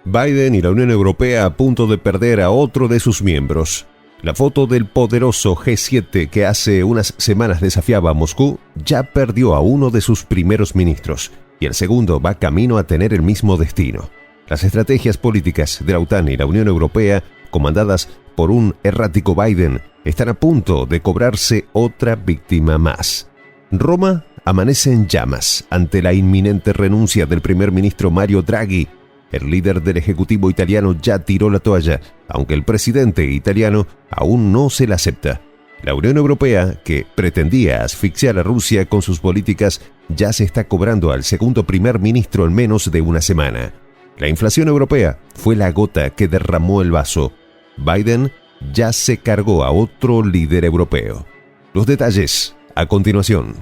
Biden y la Unión Europea a punto de perder a otro de sus miembros. La foto del poderoso G7 que hace unas semanas desafiaba a Moscú ya perdió a uno de sus primeros ministros y el segundo va camino a tener el mismo destino. Las estrategias políticas de la OTAN y la Unión Europea, comandadas por un errático Biden, están a punto de cobrarse otra víctima más. Roma amanece en llamas ante la inminente renuncia del primer ministro Mario Draghi. El líder del Ejecutivo italiano ya tiró la toalla, aunque el presidente italiano aún no se la acepta. La Unión Europea, que pretendía asfixiar a Rusia con sus políticas, ya se está cobrando al segundo primer ministro en menos de una semana. La inflación europea fue la gota que derramó el vaso. Biden ya se cargó a otro líder europeo. Los detalles a continuación.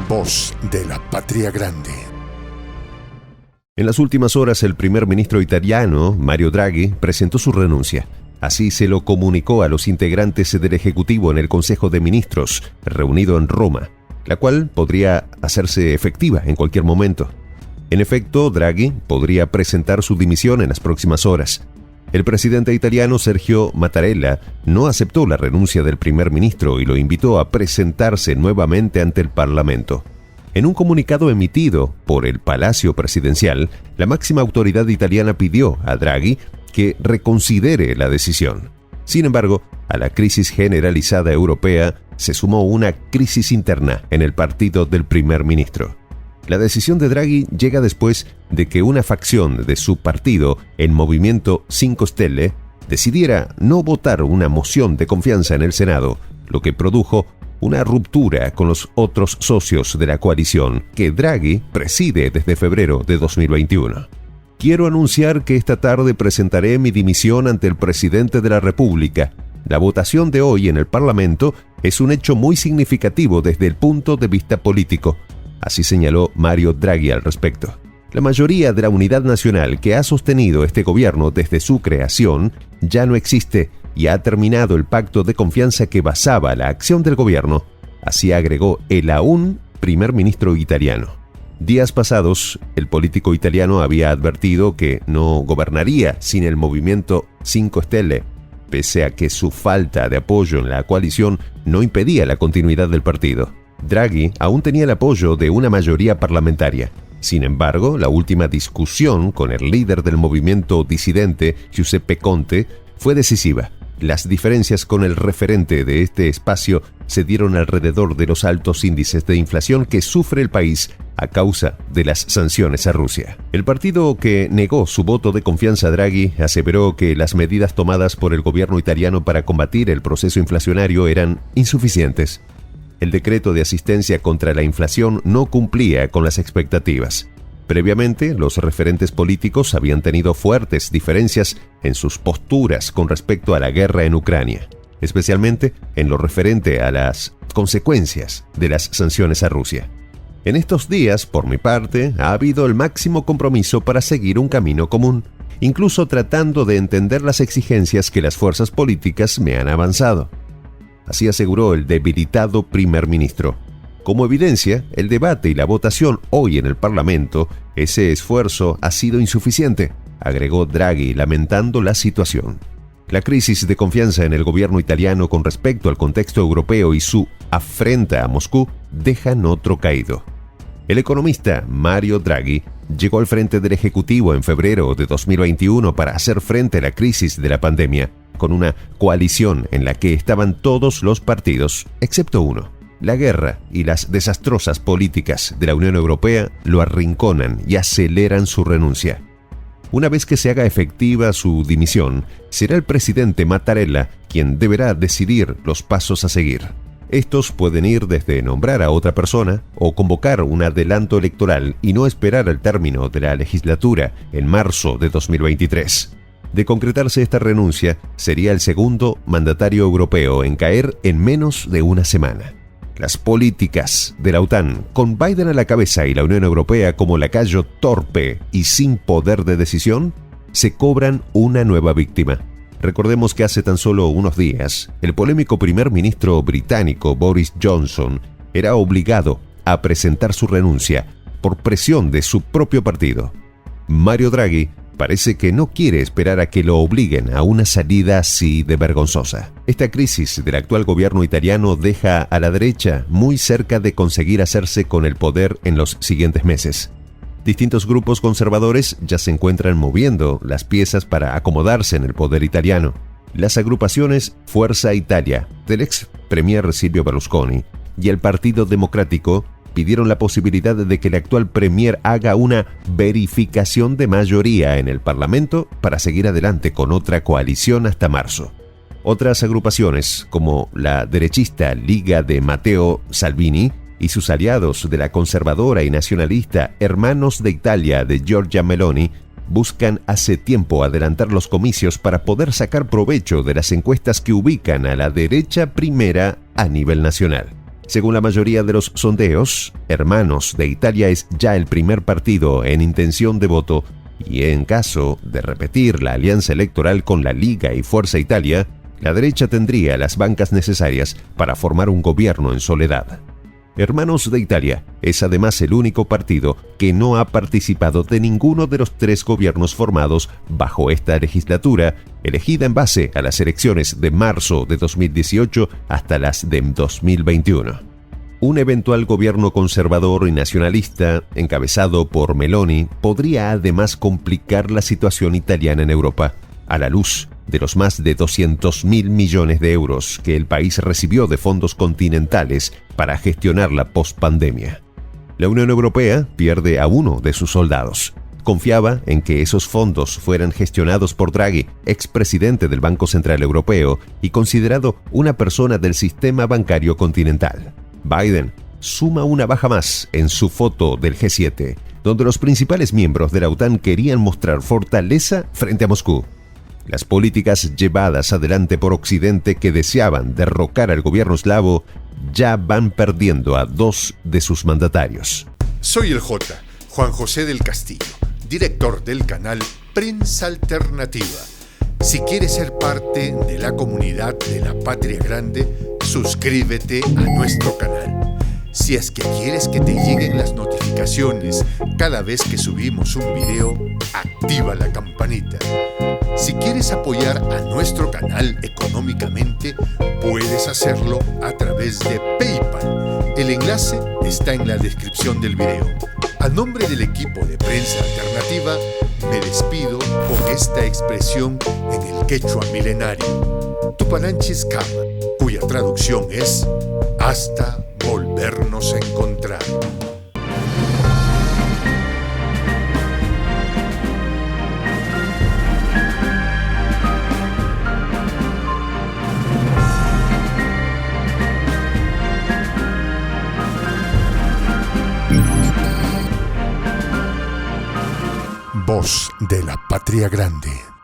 Voz de la Patria Grande. En las últimas horas, el primer ministro italiano, Mario Draghi, presentó su renuncia. Así se lo comunicó a los integrantes del Ejecutivo en el Consejo de Ministros, reunido en Roma, la cual podría hacerse efectiva en cualquier momento. En efecto, Draghi podría presentar su dimisión en las próximas horas. El presidente italiano Sergio Mattarella no aceptó la renuncia del primer ministro y lo invitó a presentarse nuevamente ante el Parlamento. En un comunicado emitido por el Palacio Presidencial, la máxima autoridad italiana pidió a Draghi que reconsidere la decisión. Sin embargo, a la crisis generalizada europea se sumó una crisis interna en el partido del primer ministro. La decisión de Draghi llega después de que una facción de su partido, el Movimiento 5 Stelle, decidiera no votar una moción de confianza en el Senado, lo que produjo una ruptura con los otros socios de la coalición que Draghi preside desde febrero de 2021. Quiero anunciar que esta tarde presentaré mi dimisión ante el presidente de la República. La votación de hoy en el Parlamento es un hecho muy significativo desde el punto de vista político. Así señaló Mario Draghi al respecto. La mayoría de la unidad nacional que ha sostenido este gobierno desde su creación ya no existe y ha terminado el pacto de confianza que basaba la acción del gobierno. Así agregó el aún primer ministro italiano. Días pasados, el político italiano había advertido que no gobernaría sin el Movimiento 5 Stelle, pese a que su falta de apoyo en la coalición no impedía la continuidad del partido. Draghi aún tenía el apoyo de una mayoría parlamentaria. Sin embargo, la última discusión con el líder del movimiento disidente, Giuseppe Conte, fue decisiva. Las diferencias con el referente de este espacio se dieron alrededor de los altos índices de inflación que sufre el país a causa de las sanciones a Rusia. El partido que negó su voto de confianza a Draghi aseveró que las medidas tomadas por el gobierno italiano para combatir el proceso inflacionario eran insuficientes. El decreto de asistencia contra la inflación no cumplía con las expectativas. Previamente, los referentes políticos habían tenido fuertes diferencias en sus posturas con respecto a la guerra en Ucrania, especialmente en lo referente a las consecuencias de las sanciones a Rusia. En estos días, por mi parte, ha habido el máximo compromiso para seguir un camino común, incluso tratando de entender las exigencias que las fuerzas políticas me han avanzado. Así aseguró el debilitado primer ministro. Como evidencia, el debate y la votación hoy en el Parlamento, ese esfuerzo ha sido insuficiente, agregó Draghi, lamentando la situación. La crisis de confianza en el gobierno italiano con respecto al contexto europeo y su afrenta a Moscú dejan otro caído. El economista Mario Draghi llegó al frente del Ejecutivo en febrero de 2021 para hacer frente a la crisis de la pandemia, con una coalición en la que estaban todos los partidos, excepto uno. La guerra y las desastrosas políticas de la Unión Europea lo arrinconan y aceleran su renuncia. Una vez que se haga efectiva su dimisión, será el presidente Mattarella quien deberá decidir los pasos a seguir. Estos pueden ir desde nombrar a otra persona o convocar un adelanto electoral y no esperar al término de la legislatura en marzo de 2023. De concretarse esta renuncia, sería el segundo mandatario europeo en caer en menos de una semana. Las políticas de la OTAN, con Biden a la cabeza y la Unión Europea como lacayo torpe y sin poder de decisión, se cobran una nueva víctima. Recordemos que hace tan solo unos días, el polémico primer ministro británico Boris Johnson era obligado a presentar su renuncia por presión de su propio partido. Mario Draghi parece que no quiere esperar a que lo obliguen a una salida así de vergonzosa. Esta crisis del actual gobierno italiano deja a la derecha muy cerca de conseguir hacerse con el poder en los siguientes meses. Distintos grupos conservadores ya se encuentran moviendo las piezas para acomodarse en el poder italiano. Las agrupaciones Fuerza Italia, del ex premier Silvio Berlusconi, y el Partido Democrático pidieron la posibilidad de que el actual premier haga una verificación de mayoría en el Parlamento para seguir adelante con otra coalición hasta marzo. Otras agrupaciones, como la derechista Liga de Matteo Salvini y sus aliados de la conservadora y nacionalista Hermanos de Italia de Giorgia Meloni, buscan hace tiempo adelantar los comicios para poder sacar provecho de las encuestas que ubican a la derecha primera a nivel nacional. Según la mayoría de los sondeos, Hermanos de Italia es ya el primer partido en intención de voto y en caso de repetir la alianza electoral con la Liga y Fuerza Italia, la derecha tendría las bancas necesarias para formar un gobierno en soledad. Hermanos de Italia es además el único partido que no ha participado de ninguno de los 3 gobiernos formados bajo esta legislatura, elegida en base a las elecciones de marzo de 2018 hasta las de 2021. Un eventual gobierno conservador y nacionalista, encabezado por Meloni, podría además complicar la situación italiana en Europa, a la luz de los más de 200.000 millones de euros que el país recibió de fondos continentales para gestionar la pospandemia. La Unión Europea pierde a uno de sus soldados. Confiaba en que esos fondos fueran gestionados por Draghi, expresidente del Banco Central Europeo y considerado una persona del sistema bancario continental. Biden suma una baja más en su foto del G7, donde los principales miembros de la OTAN querían mostrar fortaleza frente a Moscú. Las políticas llevadas adelante por Occidente que deseaban derrocar al gobierno eslavo ya van perdiendo a 2 de sus mandatarios. Soy el J, Juan José del Castillo, director del canal Prensa Alternativa. Si quieres ser parte de la comunidad de la Patria Grande, suscríbete a nuestro canal. Si es que quieres que te lleguen las notificaciones cada vez que subimos un video, activa la campanita. Si quieres apoyar a nuestro canal económicamente, puedes hacerlo a través de PayPal. El enlace está en la descripción del video. A nombre del equipo de Prensa Alternativa, me despido con esta expresión en el quechua milenario, Tupananchis Kama, cuya traducción es hasta volvernos a encontrar. Voz de la Patria Grande.